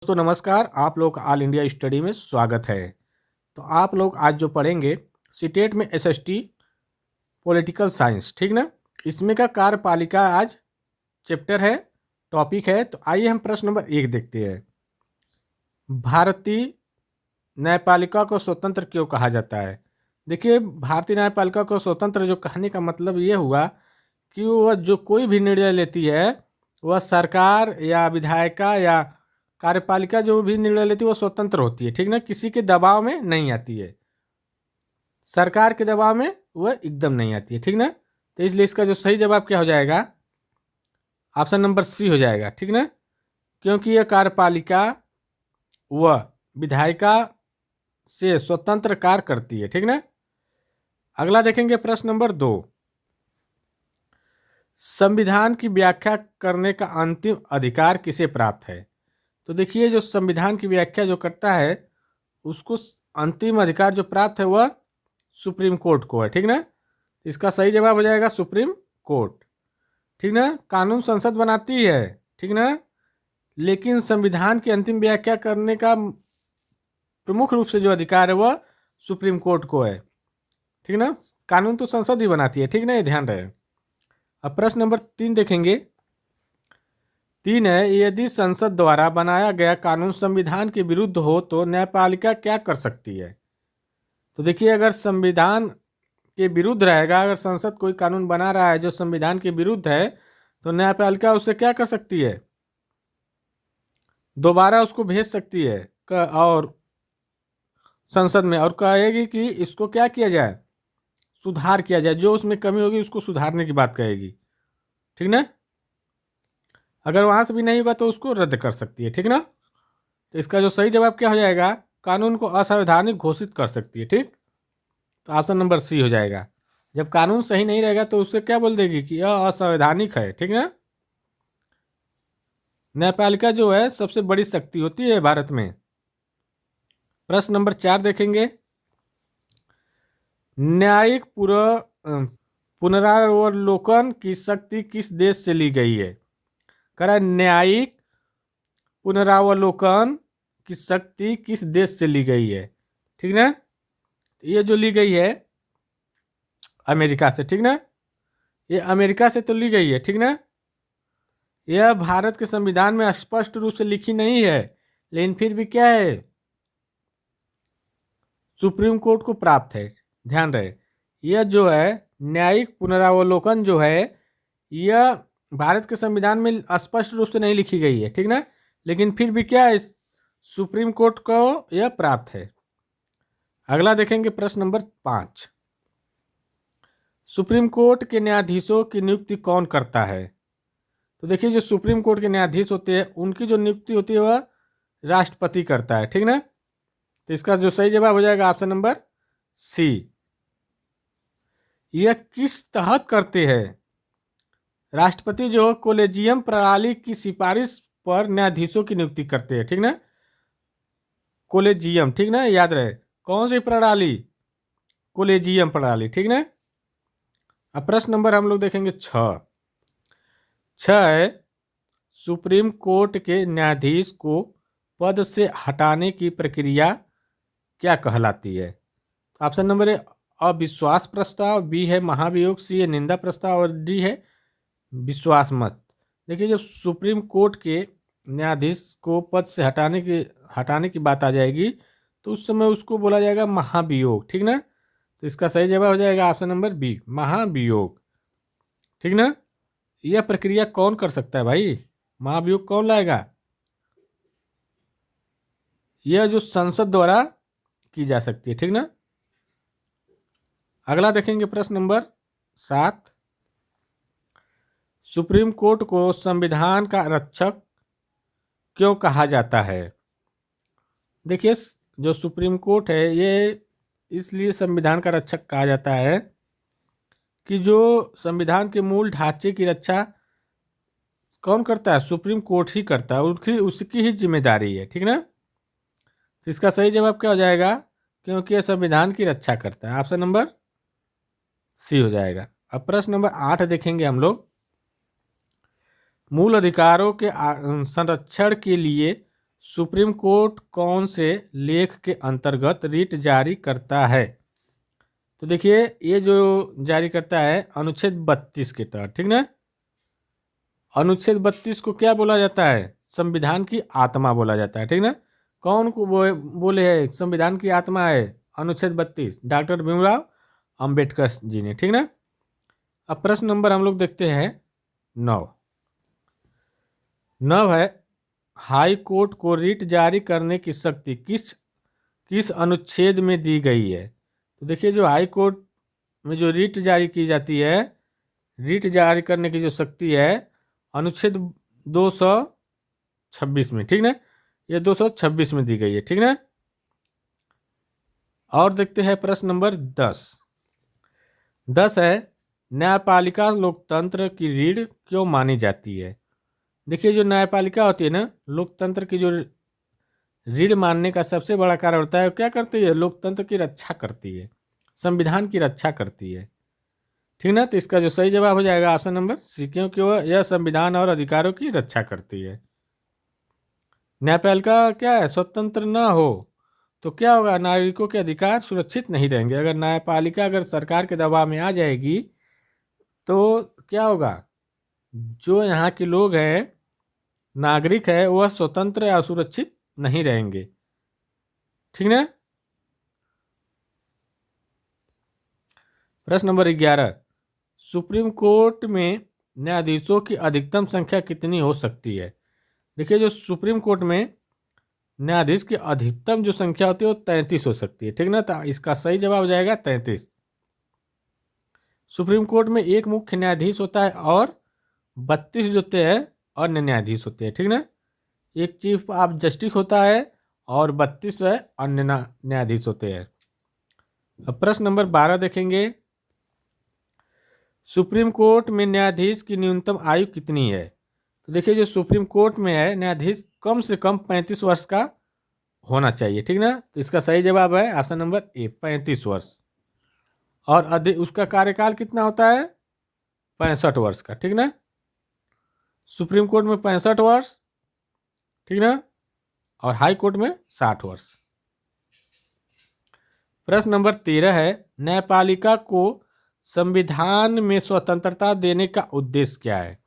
दोस्तों नमस्कार। आप लोग ऑल इंडिया स्टडी में स्वागत है। तो आप लोग आज जो पढ़ेंगे सीटेट में एसएसटी पॉलिटिकल साइंस, ठीक ना। इसमें का कार्यपालिका आज चैप्टर है, टॉपिक है। तो आइए हम प्रश्न नंबर 1 देखते हैं। भारतीय न्यायपालिका को स्वतंत्र क्यों कहा जाता है? देखिए, भारतीय न्यायपालिका को स्वतंत्र जो कहने का मतलब ये हुआ कि वह जो कोई भी निर्णय लेती है वह सरकार या विधायिका या कार्यपालिका जो भी निर्णय लेती है वो स्वतंत्र होती है, ठीक ना। किसी के दबाव में नहीं आती है, सरकार के दबाव में वह एकदम नहीं आती है, ठीक ना। तो इसलिए इसका जो सही जवाब क्या हो जाएगा, ऑप्शन नंबर सी हो जाएगा, ठीक ना। क्योंकि यह कार्यपालिका वह विधायिका से स्वतंत्र कार्य करती है, ठीक ना। अगला देखेंगे प्रश्न नंबर 2। संविधान की व्याख्या करने का अंतिम अधिकार किसे प्राप्त है? तो देखिए, जो संविधान की व्याख्या जो करता है उसको अंतिम अधिकार जो प्राप्त है वह सुप्रीम कोर्ट को है, ठीक ना। इसका सही जवाब हो जाएगा सुप्रीम कोर्ट, ठीक ना। कानून संसद बनाती है, ठीक ना, लेकिन संविधान की अंतिम व्याख्या करने का प्रमुख रूप से जो अधिकार है वह सुप्रीम कोर्ट को है, ठीक ना। कानून तो संसद ही बनाती है, ठीक ना, ये ध्यान रहे। अब प्रश्न नंबर 3 देखेंगे। 3 है, यदि संसद द्वारा बनाया गया कानून संविधान के विरुद्ध हो तो न्यायपालिका क्या कर सकती है? तो देखिए, अगर संविधान के विरुद्ध रहेगा, अगर संसद कोई कानून बना रहा है जो संविधान के विरुद्ध है तो न्यायपालिका उसे क्या कर सकती है? दोबारा उसको भेज सकती है और संसद में, और कहेगी कि इसको क्या किया जाए, सुधार किया जाए, जो उसमें कमी होगी उसको सुधारने की बात कहेगी, ठीक ना। अगर वहां से भी नहीं होगा तो उसको रद्द कर सकती है, ठीक ना। तो इसका जो सही जवाब क्या हो जाएगा, कानून को असंवैधानिक घोषित कर सकती है, ठीक। तो ऑप्शन नंबर सी हो जाएगा। जब कानून सही नहीं रहेगा तो उससे क्या बोल देगी कि यह असंवैधानिक है, ठीक ना। न्यायपालिका जो है सबसे बड़ी शक्ति होती है भारत में। प्रश्न नंबर 4 देखेंगे। न्यायिक पुनरावलोकन की शक्ति किस देश से ली गई है? कह रहा है न्यायिक पुनरावलोकन की शक्ति किस देश से ली गई है, ठीक ना। ये जो ली गई है अमेरिका से, ठीक ना। ये अमेरिका से तो ली गई है, ठीक ना। यह भारत के संविधान में स्पष्ट रूप से लिखी नहीं है, लेकिन फिर भी क्या है, सुप्रीम कोर्ट को प्राप्त है। ध्यान रहे, यह जो है न्यायिक पुनरावलोकन जो है यह भारत के संविधान में स्पष्ट रूप से नहीं लिखी गई है, ठीक ना, लेकिन फिर भी क्या है, सुप्रीम कोर्ट को यह प्राप्त है। अगला देखेंगे प्रश्न नंबर 5। सुप्रीम कोर्ट के न्यायाधीशों की नियुक्ति कौन करता है? तो देखिए, जो सुप्रीम कोर्ट के न्यायाधीश होते हैं उनकी जो नियुक्ति होती है वह राष्ट्रपति करता है, ठीक ना। तो इसका जो सही जवाब हो जाएगा ऑप्शन नंबर सी। यह किस तहत करते हैं? राष्ट्रपति जो कोलेजियम प्रणाली की सिफारिश पर न्यायाधीशों की नियुक्ति करते हैं, ठीक ना। कोलेजियम, ठीक ना, याद रहे कौन सी प्रणाली, कोलेजियम प्रणाली, ठीक ना। अब प्रश्न नंबर हम लोग देखेंगे 6। 6 है, सुप्रीम कोर्ट के न्यायाधीश को पद से हटाने की प्रक्रिया क्या कहलाती है? ऑप्शन नंबर ए अविश्वास प्रस्ताव, बी है महाभियोग, सी है निंदा प्रस्ताव और डी है विश्वास मत। देखिए, जब सुप्रीम कोर्ट के न्यायाधीश को पद से हटाने की बात आ जाएगी तो उस समय उसको बोला जाएगा महाभियोग, ठीक ना। तो इसका सही जवाब हो जाएगा ऑप्शन नंबर बी, महाभियोग, ठीक ना। यह प्रक्रिया कौन कर सकता है भाई, महाभियोग कौन लाएगा? यह जो संसद द्वारा की जा सकती है, ठीक ना। अगला देखेंगे प्रश्न नंबर 7। सुप्रीम कोर्ट को संविधान का रक्षक क्यों कहा जाता है? देखिए, जो सुप्रीम कोर्ट है ये इसलिए संविधान का रक्षक कहा जाता है कि जो संविधान के मूल ढांचे की रक्षा कौन करता है, सुप्रीम कोर्ट ही करता है, उसकी ही जिम्मेदारी है, ठीक ना। तो इसका सही जवाब क्या हो जाएगा, क्योंकि यह संविधान की रक्षा करता है, ऑप्शन नंबर सी हो जाएगा। अब प्रश्न नंबर 8 देखेंगे हम लोग। मूल अधिकारों के संरक्षण के लिए सुप्रीम कोर्ट कौन से लेख के अंतर्गत रिट जारी करता है? तो देखिए, ये जो जारी करता है अनुच्छेद 32 के तहत, ठीक ना। अनुच्छेद 32 को क्या बोला जाता है? संविधान की आत्मा बोला जाता है, ठीक ना। कौन को बोले है संविधान की आत्मा है अनुच्छेद 32? डॉक्टर भीमराव अंबेडकर जी ने, ठीक ना। अब प्रश्न नंबर हम लोग देखते हैं 9। 9 है, हाई कोर्ट को रिट जारी करने की शक्ति किस किस अनुच्छेद में दी गई है? तो देखिए, जो हाई कोर्ट में जो रिट जारी की जाती है, रिट जारी करने की जो शक्ति है अनुच्छेद 226 में, ठीक ना। ये 226 में दी गई है, ठीक ना। और देखते हैं प्रश्न नंबर 10। 10 है, न्यायपालिका लोकतंत्र की रीढ़ क्यों मानी जाती है? देखिए, जो न्यायपालिका होती है ना, लोकतंत्र की जो रीढ़ मानने का सबसे बड़ा कारण होता है, क्या करती है? लोकतंत्र की रक्षा करती है, संविधान की रक्षा करती है, ठीक ना। तो इसका जो सही जवाब हो जाएगा ऑप्शन नंबर सी, क्योंकि वह यह संविधान और अधिकारों की रक्षा करती है। न्यायपालिका क्या है? स्वतंत्र न हो तो क्या होगा? नागरिकों के अधिकार सुरक्षित नहीं रहेंगे। अगर न्यायपालिका अगर सरकार के दबाव में आ जाएगी तो क्या होगा? जो यहाँ के लोग हैं, नागरिक है, वह स्वतंत्र या सुरक्षित नहीं रहेंगे, ठीक ना। प्रश्न नंबर 11, सुप्रीम कोर्ट में न्यायाधीशों की अधिकतम संख्या कितनी हो सकती है? देखिए, जो सुप्रीम कोर्ट में न्यायाधीश की अधिकतम जो संख्या होती है वो 33 हो सकती है, ठीक ना। तो इसका सही जवाब हो जाएगा 33। सुप्रीम कोर्ट में एक मुख्य न्यायाधीश होता है और 32 जो होते हैं अन्य न्यायाधीश होते हैं, ठीक ना। एक चीफ ऑफ जस्टिस होता है और 32 है अन्य न्यायाधीश होते हैं। अब प्रश्न नंबर 12 देखेंगे, सुप्रीम कोर्ट में न्यायाधीश की न्यूनतम आयु कितनी है? तो देखिए, जो सुप्रीम कोर्ट में है न्यायाधीश कम से कम 35 वर्ष का होना चाहिए, ठीक ना। तो इसका सही जवाब है ऑप्शन नंबर ए, 35 वर्ष। और उसका कार्यकाल कितना होता है? 65 वर्ष का, ठीक ना। सुप्रीम कोर्ट में 65 वर्ष, ठीक ना, और हाई कोर्ट में 60 वर्ष। प्रश्न नंबर 13 है, न्यायपालिका को संविधान में स्वतंत्रता देने का उद्देश्य क्या है?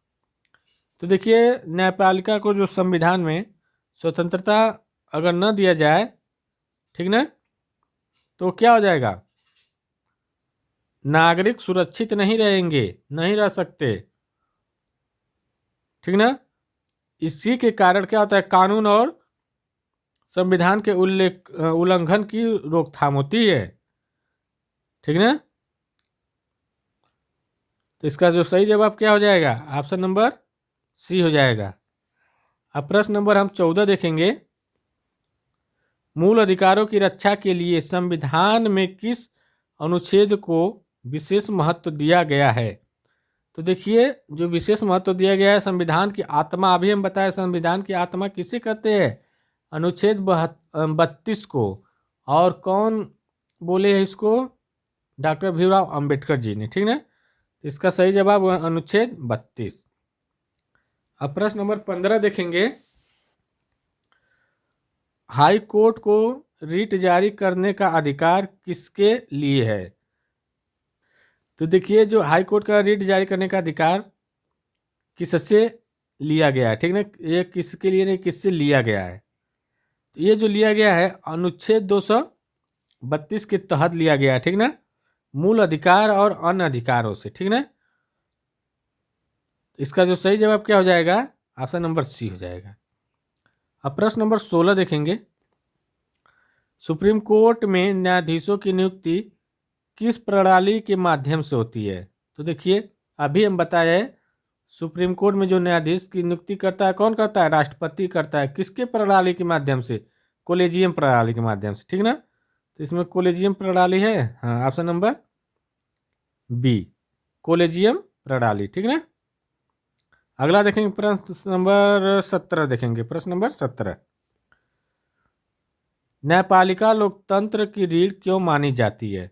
तो देखिए, न्यायपालिका को जो संविधान में स्वतंत्रता अगर न दिया जाए, ठीक ना, तो क्या हो जाएगा? नागरिक सुरक्षित नहीं रहेंगे, नहीं रह सकते, ठीक ना। इसी के कारण क्या होता है? कानून और संविधान के उल्लंघन की रोकथाम होती है, ठीक ना। तो इसका जो सही जवाब क्या हो जाएगा? ऑप्शन नंबर सी हो जाएगा। अब प्रश्न नंबर हम 14 देखेंगे, मूल अधिकारों की रक्षा के लिए संविधान में किस अनुच्छेद को विशेष महत्व दिया गया है? तो देखिए, जो विशेष महत्व दिया गया है संविधान की आत्मा, अभी हम बताए संविधान की आत्मा किसे कहते हैं? अनुच्छेद 32 को। और कौन बोले है इसको? डॉक्टर भीमराव अंबेडकर जी ने, ठीक ना। इसका सही जवाब अनुच्छेद 32। अब प्रश्न नंबर 15 देखेंगे, हाई कोर्ट को रिट जारी करने का अधिकार किसके लिए है? तो देखिए, जो हाई कोर्ट का रिट जारी करने का अधिकार किससे लिया गया है, ठीक ना। ये किसके लिए नहीं, किससे लिया गया है? तो ये जो लिया गया है अनुच्छेद 232 के तहत लिया गया है, ठीक ना, मूल अधिकार और अन्य अधिकारों से, ठीक ना। इसका जो सही जवाब क्या हो जाएगा? ऑप्शन नंबर सी हो जाएगा। अब प्रश्न नंबर 16 देखेंगे, सुप्रीम कोर्ट में न्यायाधीशों की नियुक्ति किस प्रणाली के माध्यम से होती है? तो देखिए, अभी हम बताए सुप्रीम कोर्ट में जो न्यायाधीश की नियुक्ति करता है, कौन करता है? राष्ट्रपति करता है। किसके प्रणाली के माध्यम से? कोलेजियम प्रणाली के माध्यम से, ठीक ना। तो इसमें कोलेजियम प्रणाली है, हाँ, ऑप्शन नंबर बी, कोलेजियम प्रणाली, ठीक ना। अगला देखेंगे प्रश्न नंबर 17 देखेंगे। प्रश्न नंबर 17, न्यायपालिका लोकतंत्र की रीढ़ क्यों मानी जाती है?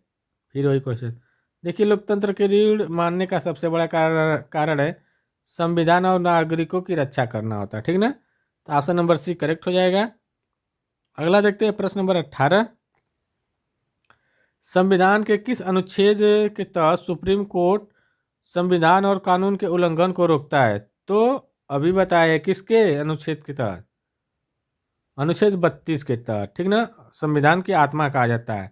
फिर वही क्वेश्चन। देखिए, लोकतंत्र की रीढ़ मानने का सबसे बड़ा कारण है संविधान और नागरिकों की रक्षा करना होता है, ठीक ना। तो ऑप्शन नंबर सी करेक्ट हो जाएगा। अगला देखते हैं प्रश्न नंबर 18। संविधान के किस अनुच्छेद के तहत सुप्रीम कोर्ट संविधान और कानून के उल्लंघन को रोकता है? तो अभी बताया है किसके अनुच्छेद के तहत? अनुच्छेद 32 के तहत, ठीक ना। संविधान की आत्मा कहा जाता है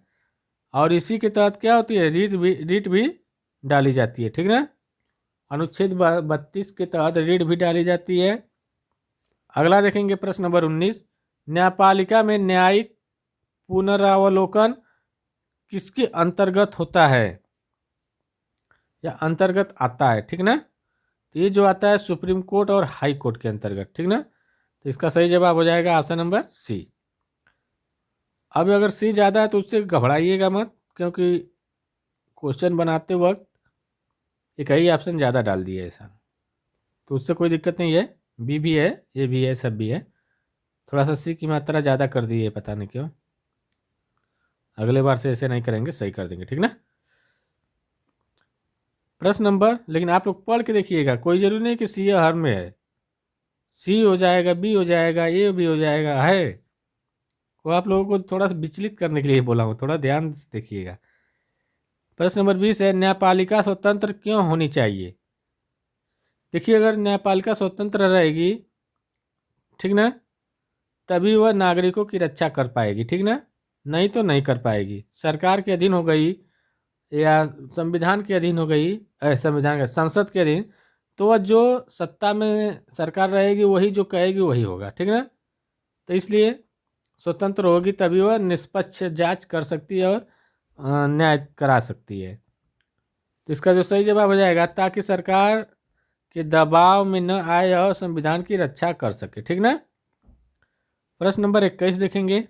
और इसी के तहत क्या होती है, रीट भी डाली जाती है, ठीक ना। अनुच्छेद 32 के तहत रीट भी डाली जाती है। अगला देखेंगे प्रश्न नंबर 19। न्यायपालिका में न्यायिक पुनरावलोकन किसके अंतर्गत होता है या अंतर्गत आता है, ठीक ना। तो ये जो आता है सुप्रीम कोर्ट और हाई कोर्ट के अंतर्गत, ठीक ना। तो इसका सही जवाब हो जाएगा ऑप्शन नंबर सी। अब अगर सी ज़्यादा है तो उससे घबराइएगा मत, क्योंकि क्वेश्चन बनाते वक्त एक ही ऑप्शन ज़्यादा डाल दिया है ऐसा, तो उससे कोई दिक्कत नहीं है। बी भी है, ए भी है, सब भी है। थोड़ा सा सी की मात्रा ज़्यादा कर दी है, पता नहीं क्यों। अगले बार से ऐसे नहीं करेंगे, सही कर देंगे, ठीक ना। प्रश्न नंबर, लेकिन आप लोग पढ़ के देखिएगा, कोई जरूरी नहीं कि सी हर में है। सी हो जाएगा, बी हो जाएगा, ए भी हो जाएगा, है। वो आप लोगों को थोड़ा सा विचलित करने के लिए बोला हूँ, थोड़ा ध्यान से देखिएगा। प्रश्न नंबर 20 है, न्यायपालिका स्वतंत्र क्यों होनी चाहिए? देखिए, अगर न्यायपालिका स्वतंत्र रहेगी, ठीक ना, तभी वह नागरिकों की रक्षा कर पाएगी, ठीक ना। नहीं तो नहीं कर पाएगी। सरकार के अधीन हो गई या संविधान के अधीन हो गई, संविधान का संसद के अधीन, तो वह जो सत्ता में सरकार रहेगी वही जो कहेगी वही होगा, ठीक ना। तो इसलिए स्वतंत्र होगी तभी वह निष्पक्ष जांच कर सकती है और न्याय करा सकती है। तो इसका जो सही जवाब हो जाएगा, ताकि सरकार के दबाव में न आए और संविधान की रक्षा कर सके, ठीक ना। प्रश्न नंबर 21 देखेंगे।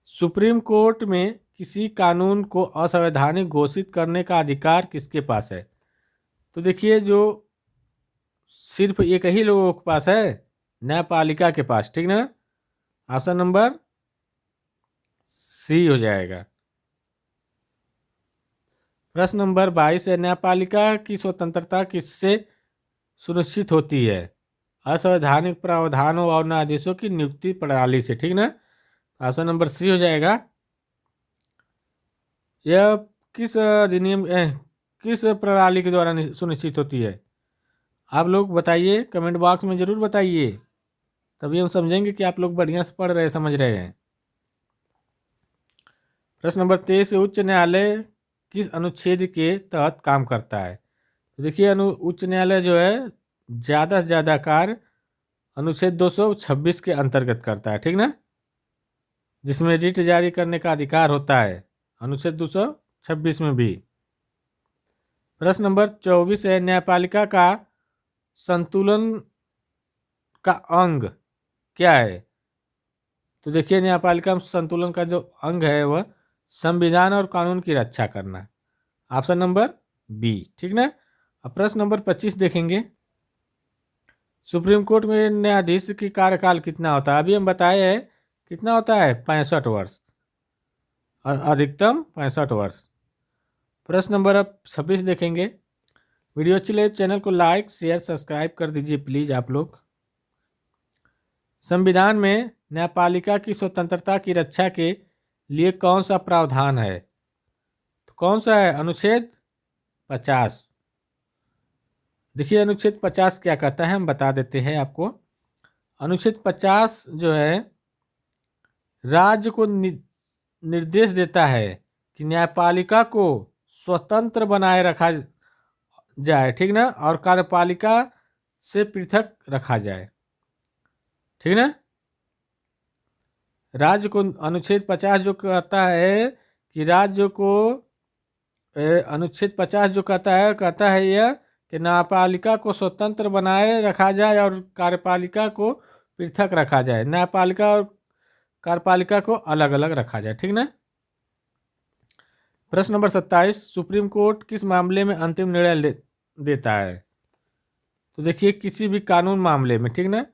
सुप्रीम कोर्ट में किसी कानून को असंवैधानिक घोषित करने का अधिकार किसके पास है? तो देखिए, जो सिर्फ एक ही लोगों के पास है, न्यायपालिका के पास, ठीक ना। ऑप्शन नंबर सी हो जाएगा। प्रश्न नंबर 22 है, न्यायपालिका की स्वतंत्रता किससे सुनिश्चित होती है? असंवैधानिक प्रावधानों और न्यायाधीशों की नियुक्ति प्रणाली से, ठीक ना। ऑप्शन नंबर सी हो जाएगा। यह किस अधिनियम किस प्रणाली के द्वारा सुनिश्चित होती है? आप लोग बताइए, कमेंट बॉक्स में ज़रूर बताइए, तभी हम समझेंगे कि आप लोग बढ़िया से पढ़ रहे, समझ रहे हैं। प्रश्न नंबर 23, उच्च न्यायालय किस अनुच्छेद के तहत काम करता है? तो देखिए, उच्च न्यायालय जो है ज़्यादा से ज़्यादा कार्य अनुच्छेद 226 के अंतर्गत करता है, ठीक ना, जिसमें रिट जारी करने का अधिकार होता है, अनुच्छेद 226 में भी। प्रश्न नंबर 24 है, न्यायपालिका का संतुलन का अंग क्या है? तो देखिए, न्यायपालिका में संतुलन का जो अंग है वह संविधान और कानून की रक्षा करना। ऑप्शन नंबर बी, ठीक ना। अब प्रश्न नंबर 25 देखेंगे। सुप्रीम कोर्ट में न्यायाधीश की कार्यकाल कितना होता है? अभी हम बताए हैं कितना होता है, 65 वर्ष, अधिकतम 65 वर्ष। प्रश्न नंबर अब 26 देखेंगे। वीडियो अच्छी लगे चैनल को लाइक शेयर सब्सक्राइब कर दीजिए प्लीज़ आप लोग। संविधान में न्यायपालिका की स्वतंत्रता की रक्षा के लिए कौन सा प्रावधान है? तो कौन सा है? अनुच्छेद 50। देखिए, अनुच्छेद 50 क्या कहता है, हम बता देते हैं आपको। अनुच्छेद 50 जो है राज्य को निर्देश देता है कि न्यायपालिका को स्वतंत्र बनाए रखा जाए, ठीक ना, और कार्यपालिका से पृथक रखा जाए, ठीक ना। राज्य को अनुच्छेद 50 जो कहता है कि राज्य को अनुच्छेद 50 जो कहता है यह कि न्यायपालिका को स्वतंत्र बनाए रखा जाए और कार्यपालिका को पृथक रखा जाए, न्यायपालिका और कार्यपालिका को अलग अलग रखा जाए, ठीक ना। प्रश्न नंबर 27, सुप्रीम कोर्ट किस मामले में अंतिम निर्णय देता है? तो देखिए, किसी भी कानून मामले में, ठीक ना,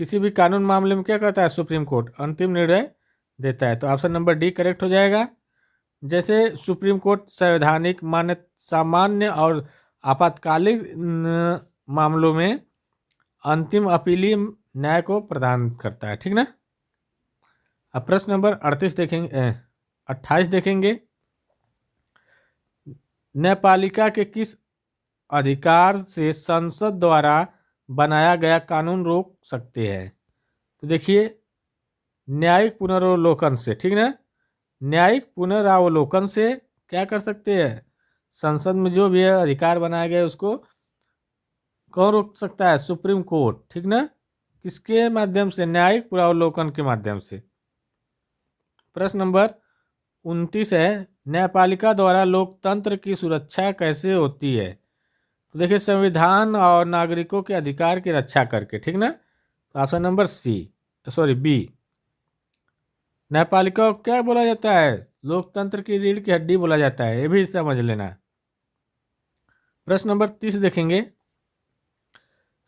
किसी भी कानून मामले में क्या कहता है सुप्रीम कोर्ट? अंतिम निर्णय देता है। तो ऑप्शन नंबर डी करेक्ट हो जाएगा। जैसे सुप्रीम कोर्ट संवैधानिक मान्य सामान्य और आपातकालीन मामलों में अंतिम अपीलीय न्याय को प्रदान करता है, ठीक ना। अब प्रश्न नंबर 38 देखेंगे 28 देखेंगे। न्यायपालिका के किस अधिकार से संसद द्वारा बनाया गया कानून रोक सकते हैं? तो देखिए, न्यायिक पुनरावलोकन से, ठीक ना। न्यायिक पुनरावलोकन से क्या कर सकते हैं? संसद में जो भी अधिकार बनाया गया उसको कौन रोक सकता है? सुप्रीम कोर्ट, ठीक ना। किसके माध्यम से? न्यायिक पुनरावलोकन के माध्यम से। प्रश्न नंबर 29 है, न्यायपालिका द्वारा लोकतंत्र की सुरक्षा कैसे होती है? तो देखिए, संविधान और नागरिकों के अधिकार की रक्षा करके, ठीक ना। तो ऑप्शन नंबर बी। न्यायपालिका को क्या बोला जाता है? लोकतंत्र की रीढ़ की हड्डी बोला जाता है, ये भी समझ लेना। प्रश्न नंबर 30 देखेंगे।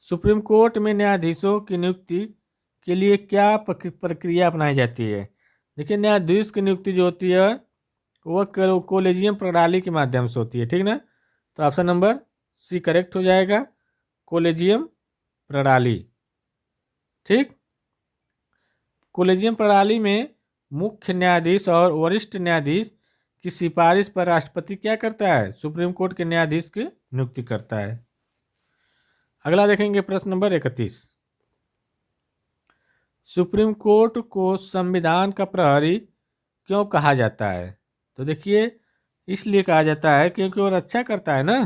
सुप्रीम कोर्ट में न्यायाधीशों की नियुक्ति के लिए क्या प्रक्रिया अपनाई जाती है? देखिए, न्यायाधीश की नियुक्ति जो होती है वह कोलेजियम प्रणाली के माध्यम से होती है, ठीक ना। तो ऑप्शन नंबर सी करेक्ट हो जाएगा, कोलेजियम प्रणाली, ठीक। कोलेजियम प्रणाली में मुख्य न्यायाधीश और वरिष्ठ न्यायाधीश की सिफारिश पर राष्ट्रपति क्या करता है? सुप्रीम कोर्ट के न्यायाधीश की नियुक्ति करता है। अगला देखेंगे प्रश्न नंबर 31। सुप्रीम कोर्ट को संविधान का प्रहरी क्यों कहा जाता है? तो देखिए, इसलिए कहा जाता है क्योंकि वो रक्षा करता है ना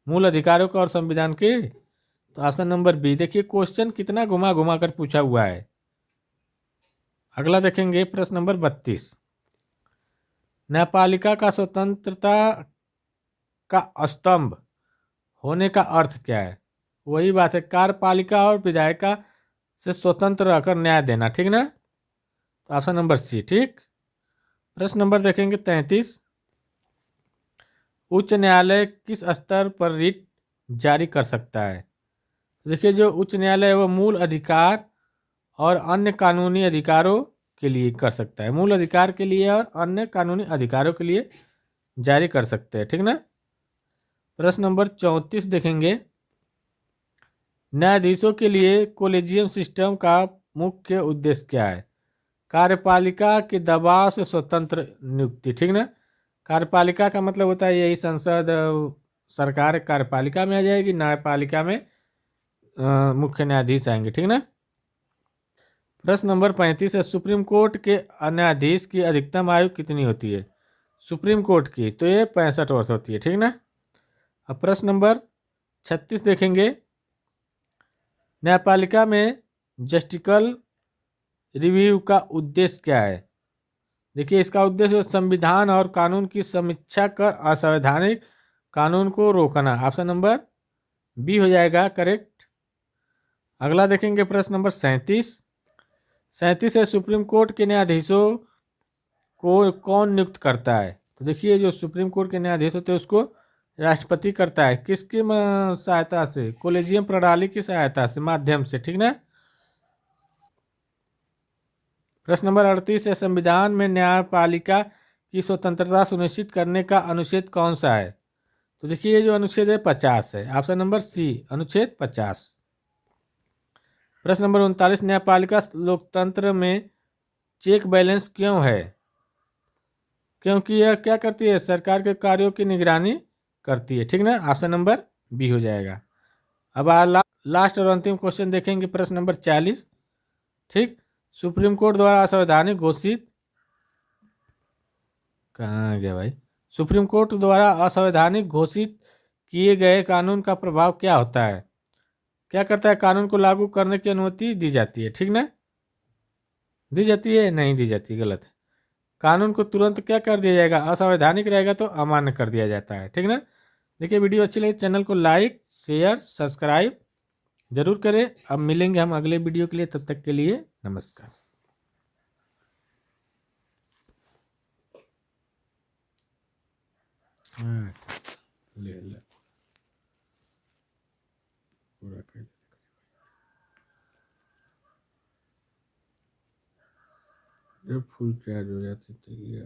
मूल अधिकारों का और संविधान के। तो ऑप्शन नंबर बी। देखिए, क्वेश्चन कितना घुमा घुमा कर पूछा हुआ है। अगला देखेंगे प्रश्न नंबर 32। न्यायपालिका का स्वतंत्रता का स्तंभ होने का अर्थ क्या है? वही बात है, कार्यपालिका और विधायिका से स्वतंत्र रहकर न्याय देना, ठीक ना। तो ऑप्शन नंबर सी, ठीक। प्रश्न नंबर देखेंगे 33। उच्च न्यायालय किस स्तर पर रिट जारी कर सकता है? देखिए, जो उच्च न्यायालय है वो मूल अधिकार और अन्य कानूनी अधिकारों के लिए कर सकता है। मूल अधिकार के लिए और अन्य कानूनी अधिकारों के लिए जारी कर सकते हैं, ठीक ना। प्रश्न नंबर 34 देखेंगे। न्यायाधीशों के लिए कोलेजियम सिस्टम का मुख्य उद्देश्य क्या है? कार्यपालिका के दबाव से स्वतंत्र नियुक्ति, ठीक ना। कार्यपालिका का मतलब होता है यही संसद, सरकार कार्यपालिका में आ जाएगी, न्यायपालिका में मुख्य न्यायाधीश आएंगे, ठीक ना। प्रश्न नंबर 35 है, सुप्रीम कोर्ट के न्यायाधीश की अधिकतम आयु कितनी होती है? सुप्रीम कोर्ट की तो ये 65 वर्ष होती है, ठीक ना। अब प्रश्न नंबर 36 देखेंगे। न्यायपालिका में जस्टिकल रिव्यू का उद्देश्य क्या है? देखिए, इसका उद्देश्य संविधान और कानून की समीक्षा कर असंवैधानिक कानून को रोकना। ऑप्शन नंबर बी हो जाएगा करेक्ट। अगला देखेंगे प्रश्न नंबर 37 है, सुप्रीम कोर्ट के न्यायाधीशों को कौन नियुक्त करता है? तो देखिए, जो सुप्रीम कोर्ट के न्यायाधीश होते हैं उसको राष्ट्रपति करता है। किसकी सहायता से? कोलेजियम प्रणाली की सहायता से, माध्यम से, ठीक ना। प्रश्न नंबर 38 है, संविधान में न्यायपालिका की स्वतंत्रता सुनिश्चित करने का अनुच्छेद कौन सा है? तो देखिए, ये जो अनुच्छेद है 50 है। ऑप्शन नंबर सी, अनुच्छेद 50। प्रश्न नंबर 39, न्यायपालिका लोकतंत्र में चेक बैलेंस क्यों है? क्योंकि यह क्या करती है? सरकार के कार्यों की निगरानी करती है, ठीक ना। ऑप्शन नंबर बी हो जाएगा। अब लास्ट और अंतिम क्वेश्चन देखेंगे, प्रश्न नंबर 40, ठीक। सुप्रीम कोर्ट द्वारा असंवैधानिक घोषित, कहाँ गया भाई? सुप्रीम कोर्ट द्वारा असंवैधानिक घोषित किए गए कानून का प्रभाव क्या होता है? क्या करता है? कानून को लागू करने की अनुमति दी जाती है, ठीक ना। दी जाती है? नहीं दी जाती, गलत है। कानून को तुरंत क्या कर दिया जाएगा? असंवैधानिक रहेगा तो अमान्य कर दिया जाता है, ठीक ना। देखिए, वीडियो अच्छी लगी चैनल को लाइक शेयर सब्सक्राइब जरूर करें। अब मिलेंगे हम अगले वीडियो के लिए, तब तक के लिए नमस्कार। ले ले पूरा कर। जब फुल चार्ज हो जाती तो ये